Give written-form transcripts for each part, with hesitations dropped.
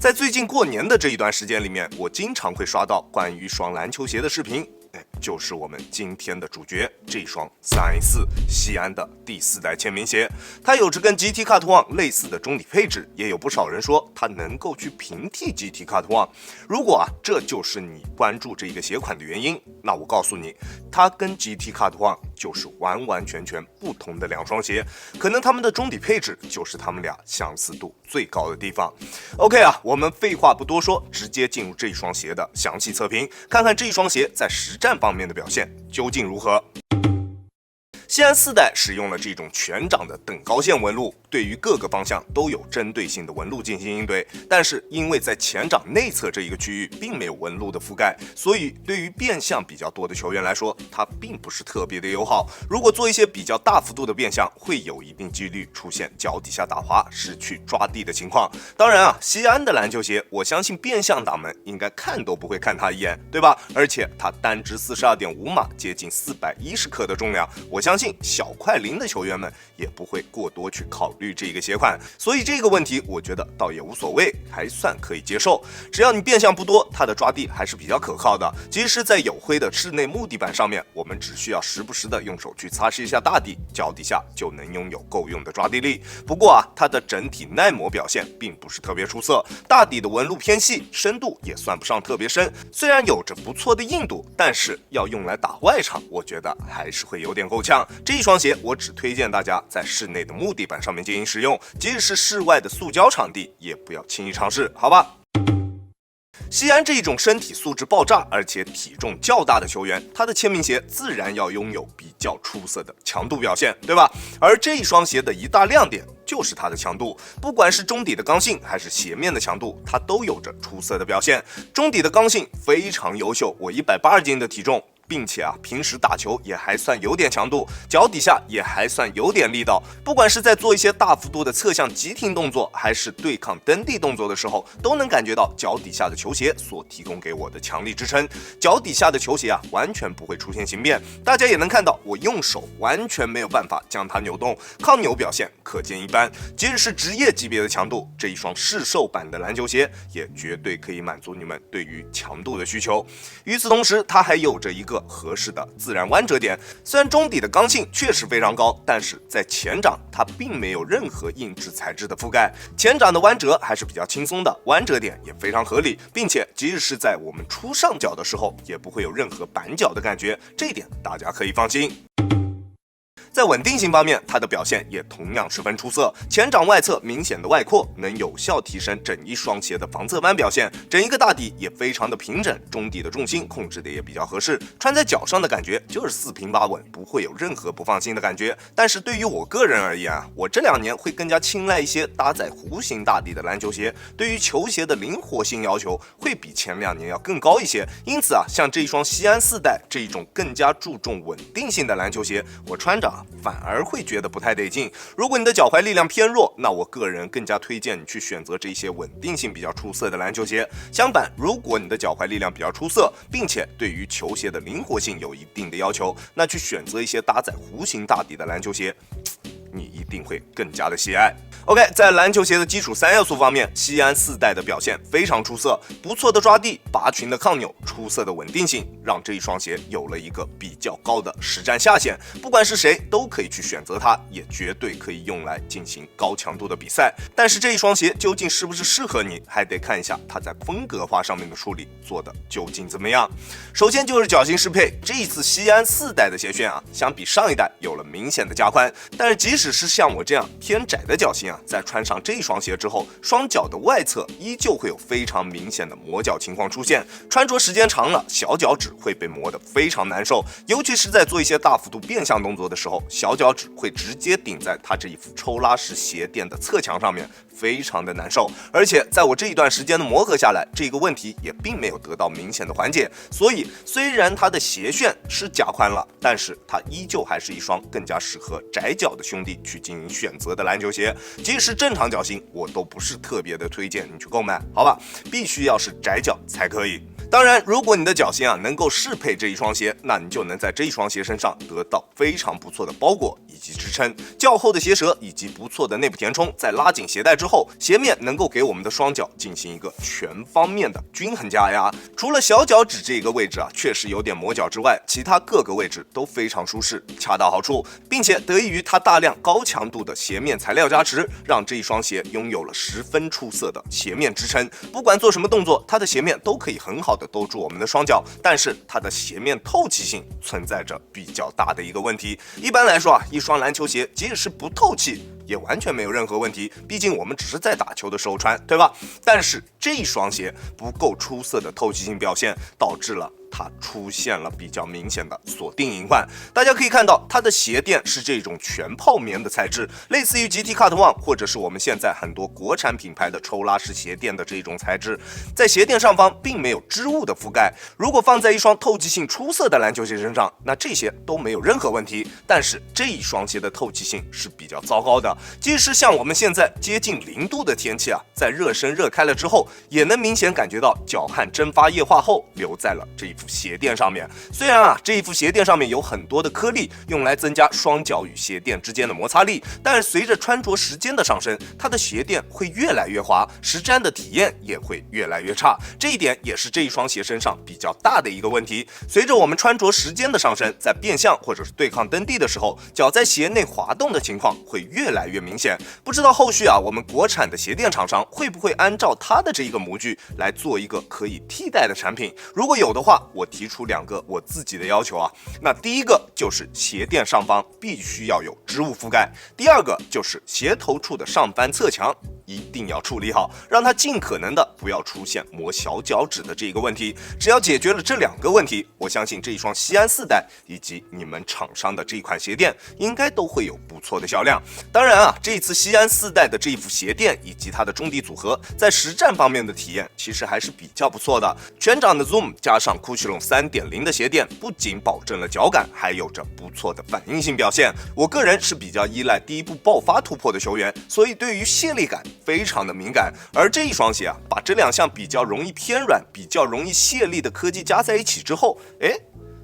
在最近过年的这一段时间里面，我经常会刷到关于双篮球鞋的视频。就是我们今天的主角，这双314西安的第4代签名鞋，它有着跟 GT Cut One 类似的中底配置，也有不少人说它能够去平替 GT Cut One。如果这就是你关注这个鞋款的原因，那我告诉你，它跟 GT Cut One 就是完完全全不同的两双鞋，可能它们的中底配置就是它们俩相似度最高的地方。OK 我们废话不多说，直接进入这一双鞋的详细测评，看看这一双鞋在实战方面的表现究竟如何。西安4代使用了这种全掌的等高线纹路，对于各个方向都有针对性的纹路进行应对，但是因为在前掌内侧这一个区域并没有纹路的覆盖，所以对于变向比较多的球员来说，它并不是特别的友好。如果做一些比较大幅度的变向，会有一定几率出现脚底下打滑失去抓地的情况。当然西安的篮球鞋，我相信变向党们应该看都不会看它一眼，对吧？而且它单支42.5码，接近410克的重量，我相信小快灵的球员们也不会过多去考虑这个鞋款，所以这个问题我觉得倒也无所谓，还算可以接受。只要你变向不多，它的抓地还是比较可靠的。即使在有灰的室内木地板上面，我们只需要时不时的用手去擦拭一下大地，脚底下就能拥有够用的抓地力。不过它的整体耐磨表现并不是特别出色，大底的纹路偏细，深度也算不上特别深，虽然有着不错的硬度，但是要用来打外场，我觉得还是会有点够呛。这一双鞋我只推荐大家在室内的木地板上面进行使用，即使是室外的塑胶场地也不要轻易尝试，好吧？西安这种身体素质爆炸而且体重较大的球员，他的签名鞋自然要拥有比较出色的强度表现，对吧？而这一双鞋的一大亮点就是它的强度，不管是中底的刚性还是鞋面的强度，它都有着出色的表现。中底的刚性非常优秀，我180斤的体重，并且平时打球也还算有点强度，脚底下也还算有点力道，不管是在做一些大幅度的侧向急停动作，还是对抗蹬地动作的时候，都能感觉到脚底下的球鞋所提供给我的强力支撑。脚底下的球鞋完全不会出现形变，大家也能看到我用手完全没有办法将它扭动，抗扭表现可见一斑。即使是职业级别的强度，这一双市售版的篮球鞋也绝对可以满足你们对于强度的需求。与此同时，它还有着一个合适的自然弯折点，虽然中底的刚性确实非常高，但是在前掌它并没有任何硬质材质的覆盖，前掌的弯折还是比较轻松的，弯折点也非常合理，并且即使是在我们出上脚的时候也不会有任何板脚的感觉，这一点大家可以放心。在稳定性方面，它的表现也同样十分出色。前掌外侧明显的外扩，能有效提升整一双鞋的防侧弯表现。整一个大底也非常的平整，中底的重心控制的也比较合适，穿在脚上的感觉就是四平八稳，不会有任何不放心的感觉。但是对于我个人而言我这2年会更加青睐一些搭载弧形大底的篮球鞋，对于球鞋的灵活性要求会比前2年要更高一些。因此像这一双西安4代这一种更加注重稳定性的篮球鞋，我穿着反而会觉得不太得劲。如果你的脚踝力量偏弱，那我个人更加推荐你去选择这些稳定性比较出色的篮球鞋。相反，如果你的脚踝力量比较出色，并且对于球鞋的灵活性有一定的要求，那去选择一些搭载弧形大底的篮球鞋，你一定会更加的喜爱。OK， 在篮球鞋的基础3要素方面，西安4代的表现非常出色，不错的抓地，拔群的抗扭，出色的稳定性，让这一双鞋有了一个比较高的实战下限，不管是谁都可以去选择它，也绝对可以用来进行高强度的比赛。但是这一双鞋究竟是不是适合你，还得看一下它在风格化上面的处理做的究竟怎么样。首先就是脚型适配，这一次西安4代的鞋楦相比上一代有了明显的加宽，但是即使是像我这样偏窄的脚型在穿上这一双鞋之后，双脚的外侧依旧会有非常明显的磨脚情况出现，穿着时间长了，小脚趾会被磨得非常难受，尤其是在做一些大幅度变向动作的时候，小脚趾会直接顶在它这一副抽拉式鞋垫的侧墙上面，非常的难受。而且在我这一段时间的磨合下来，这个问题也并没有得到明显的缓解，所以虽然它的鞋楦是加宽了，但是它依旧还是一双更加适合窄脚的兄弟去进行选择的篮球鞋。即使正常脚型，我都不是特别的推荐你去购买，好吧？必须要是窄脚才可以。当然，如果你的脚型能够适配这一双鞋，那你就能在这一双鞋身上得到非常不错的包裹以及支撑。较厚的鞋舌以及不错的内部填充，在拉紧鞋带之后，鞋面能够给我们的双脚进行一个全方面的均衡加压。除了小脚趾这个位置确实有点磨脚之外，其他各个位置都非常舒适，恰到好处，并且得益于它大量高强度的鞋面材料加持，让这一双鞋拥有了十分出色的鞋面支撑。不管做什么动作，它的鞋面都可以很好的兜住我们的双脚，但是它的鞋面透气性存在着比较大的一个问题。一般来说一双篮球鞋即使是不透气也完全没有任何问题，毕竟我们只是在打球的时候穿，对吧？但是这一双鞋不够出色的透气性表现，导致了它出现了比较明显的锁定隐患。大家可以看到，它的鞋垫是这种全泡棉的材质，类似于 GT Cut One 或者是我们现在很多国产品牌的抽拉式鞋垫的这种材质，在鞋垫上方并没有织物的覆盖。如果放在一双透气性出色的篮球鞋身上，那这些都没有任何问题。但是这一双鞋的透气性是比较糟糕的，即使像我们现在接近0度的天气在热身热开了之后，也能明显感觉到脚汗蒸发液化后留在了这一副鞋垫上面。虽然这一副鞋垫上面有很多的颗粒，用来增加双脚与鞋垫之间的摩擦力，但是随着穿着时间的上升，它的鞋垫会越来越滑，实战的体验也会越来越差。这一点也是这一双鞋身上比较大的一个问题。随着我们穿着时间的上升，在变向或者是对抗蹬地的时候，脚在鞋内滑动的情况会越来越明显。不知道后续我们国产的鞋垫厂商会不会按照它的这一个模具来做一个可以替代的产品？如果有的话，我提出2个我自己的要求那第一个就是鞋垫上方必须要有织物覆盖，第二个就是鞋头处的上翻侧墙一定要处理好，让它尽可能的不要出现磨小脚趾的这一个问题。只要解决了这2个问题，我相信这一双西安4代以及你们厂商的这一款鞋垫应该都会有不错的销量。当然这一次西安4代的这一副鞋垫以及它的中底组合在实战方面的体验其实还是比较不错的。全掌的 Zoom 加上 Cushilon 3.0 的鞋垫，不仅保证了脚感，还有着不错的反应性表现。我个人是比较依赖第一步爆发突破的球员，所以对于卸力感非常的敏感。而这一双鞋把这2项比较容易偏软、比较容易卸力的科技加在一起之后，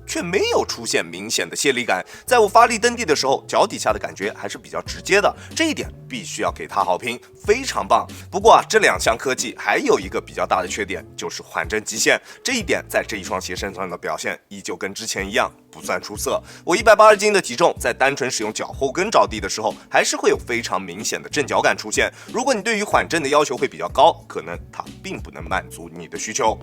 却没有出现明显的卸力感。在我发力蹬地的时候，脚底下的感觉还是比较直接的，这一点必须要给他好评，非常棒。不过这2项科技还有一个比较大的缺点，就是缓震极限。这一点在这一双鞋身上的表现依旧跟之前一样，不算出色。我180斤的体重，在单纯使用脚后跟着地的时候，还是会有非常明显的震脚感出现。如果你对于缓震的要求会比较高，可能它并不能满足你的需求。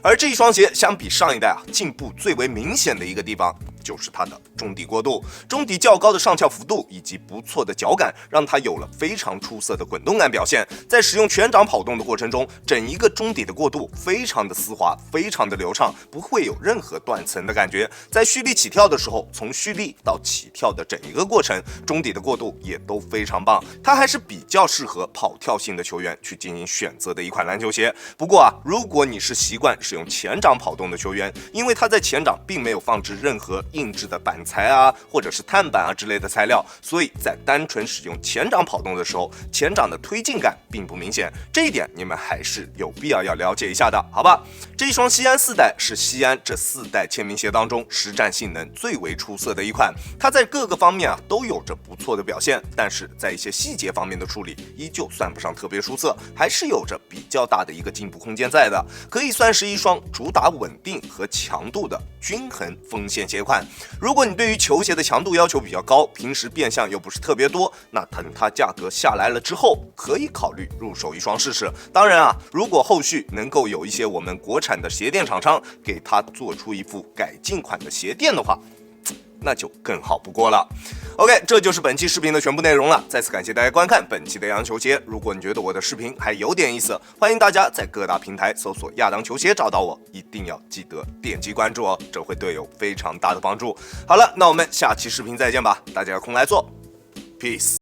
而这一双鞋相比上一代进步最为明显的一个地方，就是它的中底过渡。中底较高的上翘幅度以及不错的脚感，让它有了非常出色的滚动感表现。在使用全掌跑动的过程中，整一个中底的过渡非常的丝滑，非常的流畅，不会有任何断层的感觉。在蓄力起跳的时候，从蓄力到起跳的整一个过程，中底的过渡也都非常棒。它还是比较适合跑跳性的球员去进行选择的一款篮球鞋。不过如果你是习惯使用前掌跑动的球员，因为它在前掌并没有放置任何硬质的板材或者是碳板之类的材料，所以在单纯使用前掌跑动的时候，前掌的推进感并不明显。这一点你们还是有必要了解一下的，好吧？这一双西安4代是西安这4代签名鞋当中实战性能最为出色的一款，它在各个方面都有着不错的表现，但是在一些细节方面的处理依旧算不上特别出色，还是有着比较大的一个进步空间在的，可以算是一双主打稳定和强度的均衡锋线鞋款。如果你对于球鞋的强度要求比较高，平时变相又不是特别多，那等它价格下来了之后，可以考虑入手一双试试。当然如果后续能够有一些我们国产的鞋垫厂商给它做出一副改进款的鞋垫的话，那就更好不过了。OK， 这就是本期视频的全部内容了。再次感谢大家观看本期的亚当球鞋。如果你觉得我的视频还有点意思，欢迎大家在各大平台搜索亚当球鞋找到我，一定要记得点击关注这会对我有非常大的帮助。好了，那我们下期视频再见吧，大家有空来做 ，Peace。